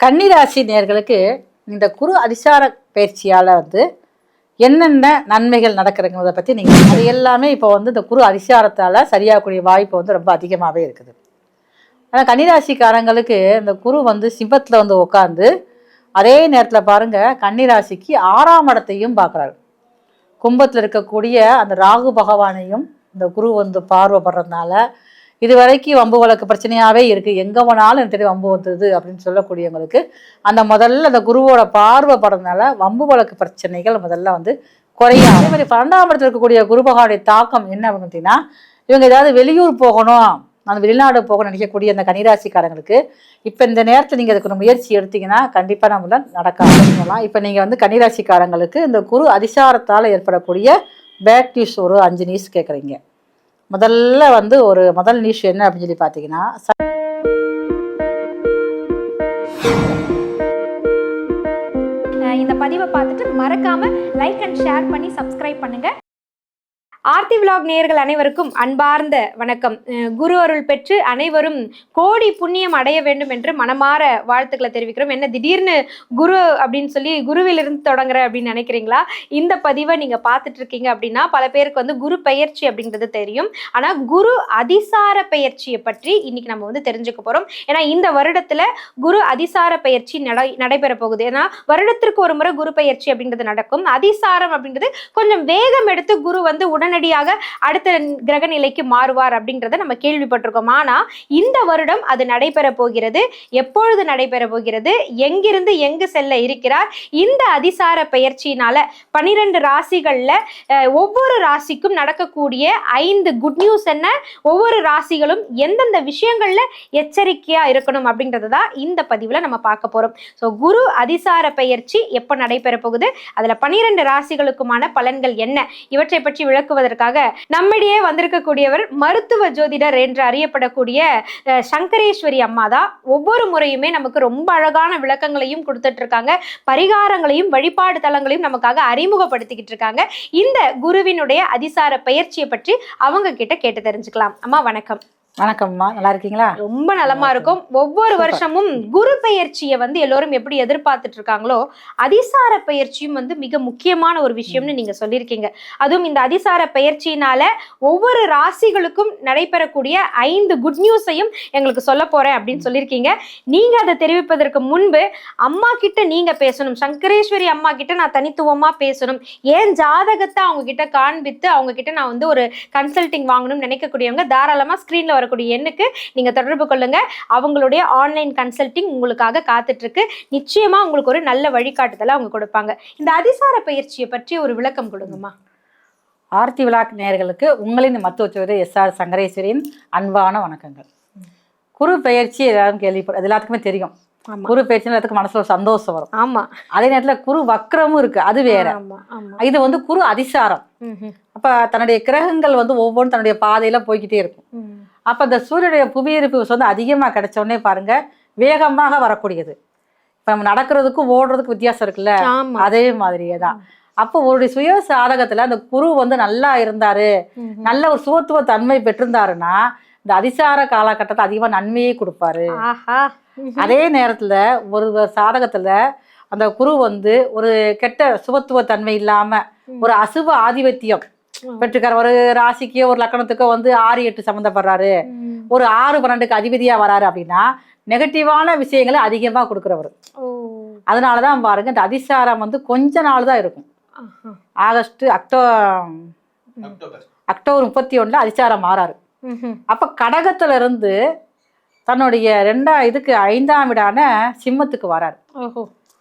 கன்னிராசி நேயர்களுக்கு இந்த குரு அதிசார பயிற்சியால் என்னென்ன நன்மைகள் நடக்கிறத பற்றி நீங்கள் அது எல்லாமே இப்போ இந்த குரு அதிசாரத்தால் சரியாகக்கூடிய வாய்ப்பு ரொம்ப அதிகமாகவே இருக்குது. ஆனால் கன்னிராசிக்காரங்களுக்கு இந்த குரு சிம்பத்தில் உட்காந்து அதே நேரத்தில் பாருங்கள் கன்னிராசிக்கு 6ஆம் இடத்தையும் பார்க்குறாரு. கும்பத்தில் இருக்கக்கூடிய அந்த ராகு பகவானையும் இந்த குரு பார்வைப்படுறதுனால இது வரைக்கும் வம்பு வழக்கு பிரச்சனையாகவே இருக்குது, எங்கே போனாலும் எனக்கு தெரியும் வம்பு வந்தது அப்படின்னு சொல்லக்கூடியவங்களுக்கு முதல்ல அந்த குருவோட பார்வைப்படுறதுனால வம்பு வழக்கு பிரச்சனைகள் முதல்ல குறையும். அதே மாதிரி 12ஆம் இடத்துல இருக்கக்கூடிய குரு பகவானுடைய தாக்கம் என்ன அப்படின்னு பார்த்தீங்கன்னா, இவங்க ஏதாவது வெளியூர் போகணும், அந்த வெளிநாடு போக நினைக்கக்கூடிய அந்த கன்னிராசிக்காரங்களுக்கு இப்போ இந்த நேரத்தில் நீங்கள் அதுக்கு ஒரு முயற்சி எடுத்தீங்கன்னா கண்டிப்பாக நம்மள நடக்கலாம். இப்போ நீங்கள் கன்னிராசிக்காரங்களுக்கு இந்த குரு அதிசாரத்தால் ஏற்படக்கூடிய பேட் நியூஸ் ஒரு 5 நியூஸ் கேட்குறீங்க. முதல்ல ஒரு முதல் நியூஸ் என்ன அப்படின்னு சொல்லி பார்த்தீங்கன்னா, இந்த பதிவை பார்த்துட்டு மறக்காம லைக் அண்ட் ஷேர் பண்ணி சப்ஸ்கிரைப் பண்ணுங்க. ஆர்த்தி விலாக் நேயர்கள் அனைவருக்கும் அன்பார்ந்த வணக்கம். குரு அருள் பெற்று அனைவரும் கோடி புண்ணியம் அடைய வேண்டும் என்று மனமாற வாழ்த்துக்களை தெரிவிக்கிறோம். என்ன திடீர்னு குரு அப்படின்னு சொல்லி குருவிலிருந்து தொடங்குற அப்படின்னு நினைக்கிறீங்களா? இந்த பதிவை நீங்க பார்த்துட்டு இருக்கீங்க அப்படின்னா பல பேருக்கு குரு பெயர்ச்சி அப்படிங்கிறது தெரியும். ஆனா குரு அதிசார பெயர்ச்சியை பற்றி இன்னைக்கு நம்ம தெரிஞ்சுக்க போறோம். ஏன்னா இந்த வருடத்துல குரு அதிசார பெயர்ச்சி நடைபெற போகுது. ஏன்னா வருடத்திற்கு ஒரு முறை குரு பெயர்ச்சி அப்படிங்கிறது நடக்கும். அதிசாரம் அப்படிங்கிறது கொஞ்சம் வேகம் எடுத்து குரு உடனடியாக அடுத்த கிரக நிலைக்கு மாறுவார் அப்படின்றத நம்ம கேள்விப்பட்டிருக்கோம். ஆனா இந்த வருடம் அது நடைபெற போகிறது. எப்பொழுது நடைபெற போகிறது, எங்கிருந்து எங்கு செல்ல இருக்கிறார், இந்த அதிசார பெயர்ச்சியினால 12 ராசிகள்ல ஒவ்வொரு ராசிக்கும் நடக்கக்கூடிய 5 குட் நியூஸ் என்ன, ஒவ்வொரு ராசிகளும் எந்தெந்த விஷயங்கள்ல எச்சரிக்கையா இருக்கணும் அப்படின்றது தான் இந்த பதிவுல நம்ம பார்க்க போறோம். ஸோ குரு அதிசார பெயர்ச்சி எப்போ நடைபெற போகுது, அதுல 12 ராசிகளுக்குமான பலன்கள் என்ன, இவற்றை பற்றி விளக்குவதற்காக நம்மிடையே வந்திருக்கக்கூடியவர் மருத்துவ ஜோதிடர் என்று அறியப்படக்கூடிய சங்கரேஸ்வரி அம்மா தான். ஒவ்வொரு முறையுமே நமக்கு ரொம்ப அழகான விளக்கங்களையும் கொடுத்துட்டு இருக்காங்க, பரிகாரங்களையும் வழிபாடு தலங்களையும் நமக்காக அறிமுகப்படுத்திக்கிட்டு இருக்காங்க. இந்த குருவினுடைய அதிசார பயிற்சியை பற்றி அவங்க கிட்ட கேட்டு தெரிஞ்சுக்கலாம். அம்மா வணக்கம். வணக்கம்மா, நல்லா இருக்கீங்களா? ரொம்ப நலமா இருக்கும். ஒவ்வொரு வருஷமும் குரு பெயர்ச்சியை எல்லோரும் எப்படி எதிர்பார்த்துட்டு இருக்காங்களோ அதிசார பயிற்சியும் மிக முக்கியமான ஒரு விஷயம்னு நீங்க சொல்லியிருக்கீங்க. அதுவும் இந்த அதிசார பயிற்சியினால ஒவ்வொரு ராசிகளுக்கும் நடைபெறக்கூடிய 5 குட் நியூஸையும் எங்களுக்கு சொல்ல போறேன் அப்படின்னு சொல்லியிருக்கீங்க. நீங்க அதை தெரிவிப்பதற்கு முன்பு அம்மா கிட்ட நீங்க பேசணும், சங்கரேஸ்வரி அம்மா கிட்ட நான் தனித்துவமா பேசணும், ஏன் ஜாதகத்தை அவங்க கிட்ட காண்பித்து அவங்க கிட்ட நான் ஒரு கன்சல்டிங் வாங்கணும்னு நினைக்கக்கூடியவங்க தாராளமா ஸ்கிரீன்ல வரக்கூடிய எண்ணுக்கு நீங்க தொடர்பு கொள்ளுங்க. அவங்களுடைய ஆன்லைன் கன்சல்டிங் உங்களுக்காக காத்துட்டு இருக்கு. நிச்சயமா உங்களுக்கு ஒரு நல்ல வழிகாட்டுதலை அவங்க கொடுப்பாங்க. இந்த அதிசார பயிற்சியை பற்றி ஒரு விளக்கம் கொடுங்கம்மா. ஆர்த்தி விலாக் நேயர்களுக்கு உங்களின் மருத்துவ ஜோதிடர் SR சங்கரேஸ்வரியின் அன்பான வணக்கங்கள். குரு பெயர்ச்சி எல்லாரும் அது எல்லாத்துக்குமே தெரியும். குரு பெயர்ச்சி எல்லாத்துக்கும் மனசுல ஒரு சந்தோஷம் வரும். ஆமா. அதே நேரத்துல குரு வக்ரமும் இருக்கு, அது வேற. இது குரு அதிசாரம். அப்ப தன்னுடைய கிரகங்கள் ஒவ்வொன்றும் தன்னுடைய பாதையில போய்கிட்டே இருக்கும். அப்ப இந்த சூரியனுடைய புவியீர்ப்பு அதிகமா கிடைச்ச உடனே பாருங்க வேகமாக வரக்கூடியது. இப்ப நம்ம நடக்கிறதுக்கும் ஓடுறதுக்கு வித்தியாசம் இருக்குல்ல, அதே மாதிரியே தான். அப்போ ஒரு சுய சாதகத்துல அந்த குரு நல்லா இருந்தாரு, நல்ல ஒரு சுகத்துவ தன்மை பெற்றிருந்தாருன்னா இந்த அதிசார காலகட்டத்தை அதிகமா நன்மையை கொடுப்பாரு. அதே நேரத்துல ஒரு சாதகத்துல அந்த குரு ஒரு கெட்ட சுகத்துவ தன்மை இல்லாம ஒரு அசுப ஆதிபத்தியம் பெற்றுக்கார், ஒரு ராசிக்கு ஒரு லக்கணத்துக்கு 6, 8 சம்மந்தப்படுறாரு, ஒரு 6, 12க்கு அதிபதியா வராரு அப்படின்னா நெகட்டிவான விஷயங்களை அதிகமா கொடுக்குறவர். அதனாலதான் பாருங்க இந்த அதிசாரம் கொஞ்ச நாள் தான் இருக்கும். அக்டோபர் 31 அதிசாரம் மாறாரு. அப்ப கடகத்துல இருந்து தன்னுடைய 5ஆம் வீடான சிம்மத்துக்கு வராரு.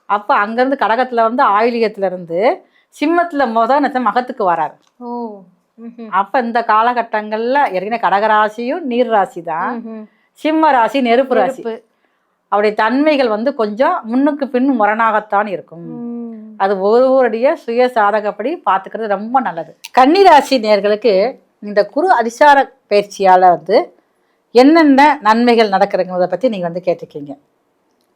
அப்ப அங்கிருந்து கடகத்துல ஆயிலியத்துல இருந்து சிம்மத்துல மகத்துக்கு வராரு. அப்ப இந்த காலகட்டங்கள்ல ஏற்கனவே கடகராசியும் நீர் ராசி தான், சிம்ம ராசி நெருப்பு ராசி. அவருடைய தன்மைகள் கொஞ்சம் முன்னுக்கு பின் முரணாகத்தான் இருக்கும். அது ஒவ்வொருடைய சுய சாதகப்படி பார்த்துக்கிறது ரொம்ப நல்லது. கன்னிராசி நேயர்களுக்கு இந்த குரு அதிசார பயிற்சியால என்னென்ன நன்மைகள் நடக்கிறத பத்தி நீங்க கேட்டிருக்கீங்க.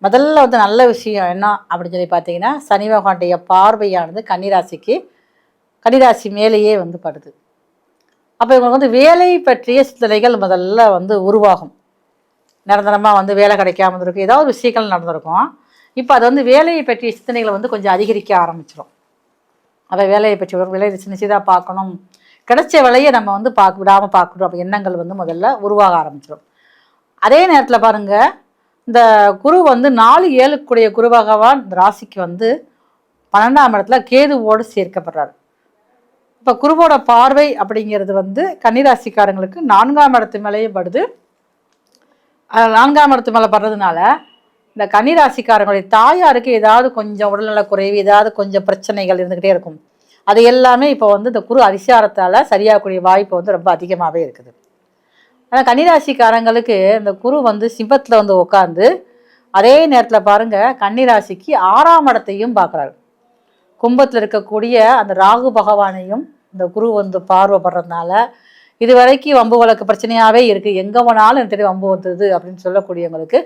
முதல்ல நல்ல விஷயம் என்ன அப்படின்னு சொல்லி பார்த்தீங்கன்னா, சனி பகவானுடைய பார்வையானது கன்னிராசி மேலேயே படுது. அப்போ இவங்களுக்கு வேலை பற்றிய சிந்தனைகள் முதல்ல உருவாகும். நிரந்தரமாக வேலை கிடைக்காம இருந்திருக்கும், ஏதாவது விஷயங்கள் நடந்திருக்கும். இப்போ அது வந்து வேலையை பற்றிய சிந்தனைகளை வந்து கொஞ்சம் அதிகரிக்க ஆரம்பிச்சிடும். அதை வேலையை பற்றி ஒரு வேலையை சின்னதாக பார்க்கணும், கிடைச்ச வேலையை நம்ம வந்து விடாமல் பார்க்கணும் அப்போ எண்ணங்கள் வந்து முதல்ல உருவாக ஆரம்பிச்சிடும். அதே நேரத்தில் பாருங்கள், இந்த குரு வந்து 4-7 குரு பகவான் இந்த ராசிக்கு வந்து 12ஆம் இடத்துல கேதுவோடு சேர்க்கப்படுறாரு. இப்போ குருவோட பார்வை அப்படிங்கிறது வந்து கன்னிராசிக்காரங்களுக்கு 4ஆம் இடத்து மேலேயே படுது. 4ஆம் இடத்து மேலே படுறதுனால இந்த கன்னிராசிக்காரங்களுடைய தாயாருக்கு ஏதாவது கொஞ்சம் உடல்நல குறைவு, ஏதாவது கொஞ்சம் பிரச்சனைகள் இருந்துக்கிட்டே இருக்கும். அது எல்லாமே இப்போ வந்து இந்த குரு அதிசாரத்தால் சரியாகக்கூடிய வாய்ப்பு வந்து ரொம்ப அதிகமாகவே இருக்குது. ஆனால் கன்னிராசிக்காரங்களுக்கு இந்த குரு வந்து சிம்பத்தில் வந்து உட்காந்து அதே நேரத்தில் பாருங்கள் கன்னிராசிக்கு 6ஆம் இடத்தையும் பார்க்குறாரு. கும்பத்தில் இருக்கக்கூடிய அந்த ராகு பகவானையும் இந்த குரு வந்து பார்வைப்படுறதுனால இது வரைக்கும் வம்பு வழக்கு பிரச்சனையாகவே இருக்குது, எங்கே போனாலும் எனக்கு தெரியும் வம்பு வந்தது அப்படின்னு சொல்லக்கூடியவங்களுக்கு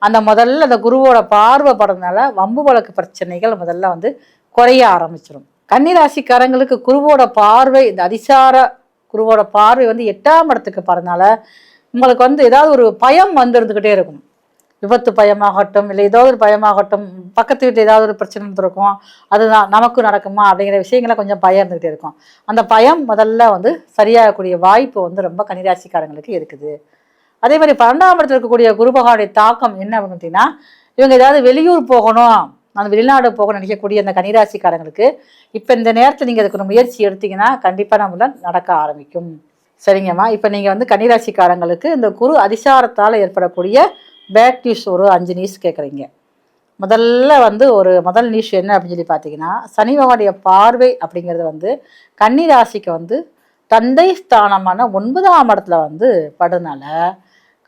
அந்த முதல்ல அந்த குருவோட பார்வைப்படுறதுனால வம்பு வழக்கு பிரச்சனைகள் முதல்ல வந்து குறைய ஆரம்பிச்சிடும். கன்னிராசிக்காரங்களுக்கு குருவோட பார்வை, இந்த அதிசார குருவோட பார்வை வந்து 8ஆம் இடத்துக்கு போகிறதுனால உங்களுக்கு வந்து ஏதாவது ஒரு பயம் வந்து இருந்துக்கிட்டே இருக்கும். விபத்து பயமாகட்டும், இல்லை ஏதோ ஒரு பயமாகட்டும், பக்கத்து வீட்டில் ஏதாவது ஒரு பிரச்சனை இருந்திருக்கும், அதுதான் நமக்கு நடக்குமா அப்படிங்கிற விஷயங்களை கொஞ்சம் பயம் இருந்துகிட்டே இருக்கும். அந்த பயம் முதல்ல வந்து சரியாகக்கூடிய வாய்ப்பு வந்து ரொம்ப கன்னிராசிக்காரங்களுக்கு இருக்குது. அதே மாதிரி 12ஆம் இடத்துல இருக்கக்கூடிய குரு பகவானுடைய தாக்கம் என்ன அப்படின்னு பார்த்தீங்கன்னா, இவங்க ஏதாவது வெளியூர் போகணும், அந்த வெளிநாடு போக நினைக்கக்கூடிய அந்த கன்னிராசிக்காரங்களுக்கு இப்போ இந்த நேரத்தில் நீங்கள் அதுக்கு ஒரு முயற்சி எடுத்தீங்கன்னா கண்டிப்பாக நம்மள நடக்க ஆரம்பிக்கும். சரிங்கம்மா, இப்போ நீங்கள் வந்து கன்னிராசிக்காரங்களுக்கு இந்த குரு அதிசாரத்தால் ஏற்படக்கூடிய பேட் நியூஸ் ஒரு 5 நியூஸ் கேட்குறீங்க. முதல்ல வந்து முதல் நியூஸ் என்ன அப்படின்னு சொல்லி பார்த்தீங்கன்னா, சனி பகவானுடைய பார்வை அப்படிங்கிறது வந்து கன்னிராசிக்கு வந்து தந்தை ஸ்தானமான 9ஆம் இடத்துல வந்து படுறதுனால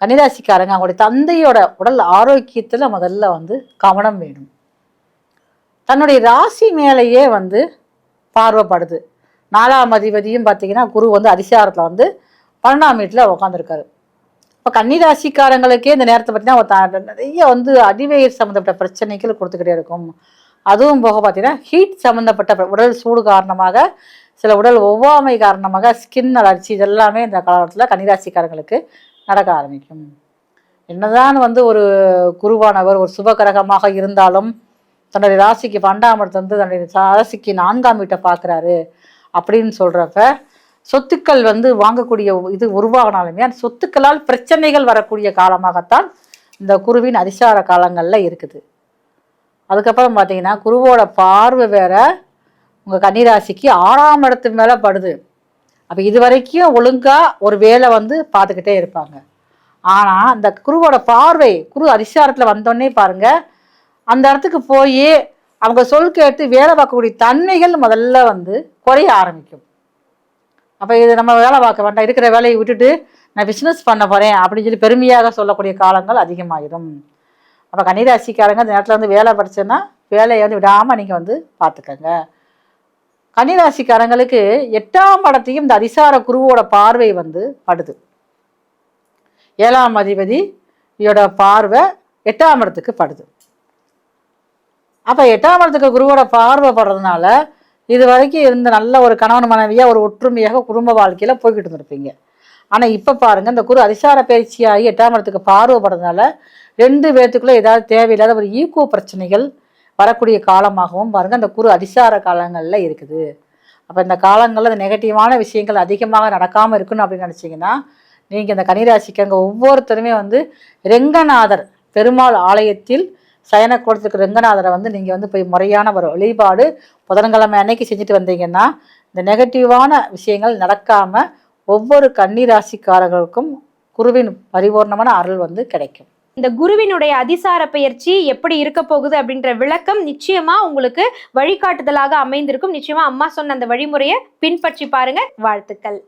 கன்னிராசிக்காரங்க அவங்களுடைய தந்தையோட உடல் ஆரோக்கியத்தில் முதல்ல வந்து கவனம் வேணும். தன்னுடைய ராசி மேலேயே வந்து பார்வைப்படுது. 4ஆம் அதிபதியும் பார்த்தீங்கன்னா குரு வந்து அதிசாரத்தில் வந்து 12ஆம் வீட்டில் உட்காந்துருக்காரு. இப்போ கன்னிராசிக்காரங்களுக்கே இந்த நேரத்தை பார்த்தீங்கன்னா நிறைய வந்து அடிவயிறு சம்மந்தப்பட்ட பிரச்சனைகள் கொடுத்துக்கிட்டே இருக்கும். அதுவும் போக பார்த்தீங்கன்னா ஹீட் சம்மந்தப்பட்ட உடல் சூடு காரணமாக, சில உடல் ஒவ்வாமை காரணமாக ஸ்கின் அலர்ஜி இதெல்லாமே இந்த காலத்தில் கன்னிராசிக்காரங்களுக்கு நடக்க ஆரம்பிக்கும். என்னதான் வந்து ஒரு குருவானவர் ஒரு சுபகிரகமாக இருந்தாலும் தன்னுடைய ராசிக்கு 12ஆம் இடத்துல வந்து தன்னுடைய ராசிக்கு 4ஆம் வீட்டை பார்க்குறாரு அப்படின்னு சொல்கிறப்ப சொத்துக்கள் வந்து வாங்கக்கூடிய இது உருவாகினாலுமே அந்த சொத்துக்களால் பிரச்சனைகள் வரக்கூடிய காலமாகத்தான் இந்த குருவின் அதிசார காலங்களில் இருக்குது. அதுக்கப்புறம் பார்த்தீங்கன்னா குருவோட பார்வை வேற உங்கள் கன்னிராசிக்கு 6ஆம் இடத்து மேலே படுது. அப்போ இது வரைக்கும் ஒழுங்காக ஒரு வேலை வந்து பார்த்துக்கிட்டே இருப்பாங்க. ஆனால் இந்த குருவோட பார்வை குரு அதிசாரத்தில் வந்தோடனே பாருங்கள், அந்த இடத்துக்கு போய் அவங்க சொல் கேட்டு வேலை பார்க்கக்கூடிய தன்மைகள் முதல்ல வந்து குறைய ஆரம்பிக்கும். அப்போ இது நம்ம வேலை பார்க்க வேண்டாம், இருக்கிற வேலையை விட்டுட்டு நான் பிஸ்னஸ் பண்ண போகிறேன் அப்படின்னு சொல்லி பெருமையாக சொல்லக்கூடிய காலங்கள் அதிகமாகிடும். அப்போ கன்னிராசிக்காரங்க இந்த நேரத்தில் வந்து வேலை படிச்சேன்னா வேலையை வந்து விடாமல் நீங்கள் வந்து பார்த்துக்கங்க. கன்னிராசிக்காரங்களுக்கு 8ஆம் இடத்தையும் இந்த அதிசார குருவோட பார்வை வந்து படுது. 7ஆம் அதிபதியோட பார்வை 8ஆம் இடத்துக்கு படுது. அப்போ 8ஆம் இடத்துக்கு குருவோட பார்வை படுறதுனால இது வரைக்கும் இருந்த நல்ல ஒரு கணவன் மனைவியாக ஒரு ஒற்றுமையாக குடும்ப வாழ்க்கையில் போய்கிட்டு இருந்திருப்பீங்க. ஆனால் இப்போ பாருங்கள், இந்த குரு அதிசார பயிற்சியாகி 8ஆம் இடத்துக்கு பார்வைப்படுறதுனால 2 பேர்த்துக்குள்ளே ஏதாவது தேவையில்லாத ஒரு ஈகோ பிரச்சனைகள் வரக்கூடிய காலமாகவும் பாருங்கள் இந்த குரு அதிசார காலங்களில் இருக்குது. அப்போ இந்த காலங்களில் இந்த நெகட்டிவான விஷயங்கள் அதிகமாக நடக்காமல் இருக்கணும் அப்படின்னு நினச்சிங்கன்னா நீங்கள் இந்த கன்னிராசிக்காரங்க ஒவ்வொருத்தருமே வந்து ரெங்கநாதர் பெருமாள் ஆலயத்தில் சயன கோலத்துக்கு ரெங்கநாதரை வந்து நீங்கள் வந்து போய் முறையான ஒரு வழிபாடு புதன்கிழமை அன்னைக்கு செஞ்சுட்டு வந்தீங்கன்னா இந்த நெகட்டிவான விஷயங்கள் நடக்காமல் ஒவ்வொரு கன்னிராசிக்காரர்களுக்கும் குருவின் பரிபூர்ணமான அருள் வந்து கிடைக்கும். இந்த குருவினுடைய அதிசார பெயர்ச்சி எப்படி இருக்க போகுது அப்படின்ற விளக்கம் நிச்சயமா உங்களுக்கு வழிகாட்டுதலாக அமைந்திருக்கும். நிச்சயமா அம்மா சொன்ன அந்த வழிமுறையை பின்பற்றி பாருங்க. வாழ்த்துக்கள்.